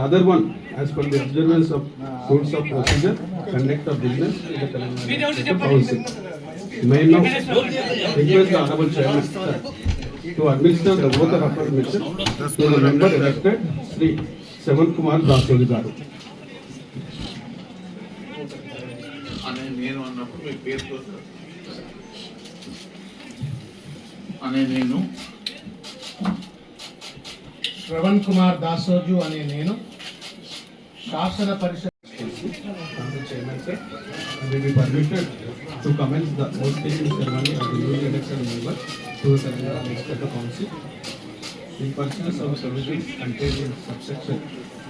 other one, as per the observance of rules of procedure, conduct of business in the Telangana State Council. May now request the Honorable Chairman sir, to administer the oath of affirmation to the member elected, Sri Shravan Kumar Dasoji garu. అనే నేను అన్నప్పుడు మీ పేరుతో అనే నేను శ్రవణ్ కుమార్ దాసోజు అనే నేను శాసన పరిషత్ Honorable Chairman sir, will be permitted to commence the oath taking ceremony of the newly elected member to the Telangana Legislative Council. In pursuance of provisions contained in subsection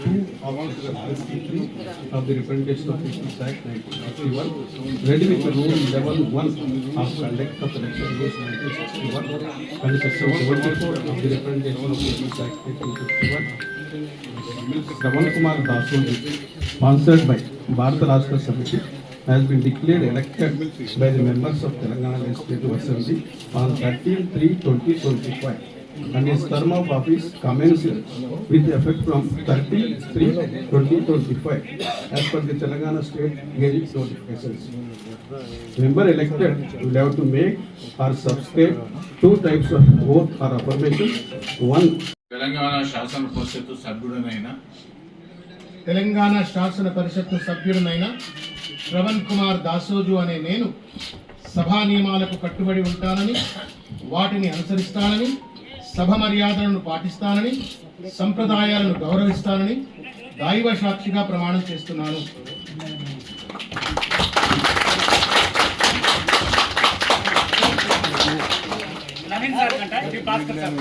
2 of section 53 of the Representation of People's Act 1961, ready with the rule 11(1) of conduct of election rules 1961 and section 74 of the Representation of People's Act 1851, Shravan Kumar Dasoji, sponsored by Bharat Rashtra Samiti, has been declared elected by the members of Telangana Legislative Assembly on 13/3/2025, and his term of office commences with effect from 30/3/2025 as per the Telangana State Gazette notifications. Member elected will have to make or subscribe two types of oath or affirmation. One, Telangana శాసన పరిషత్తు సభ్యుడనైన తెలంగాణ శాసన పరిషత్తు సభ్యుడినైన శ్రవణ్ కుమార్ దాసోజు అనే నేను సభా నియమాలకు కట్టుబడి ఉంటానని, వాటిని అనుసరిస్తానని, సభ మర్యాదలను పాటిస్తానని, సంప్రదాయాలను గౌరవిస్తానని దైవ సాక్షిగా ప్రమాణం చేస్తున్నాను. నవీన్ సార్ కంట ఇది భాస్కర్ సార్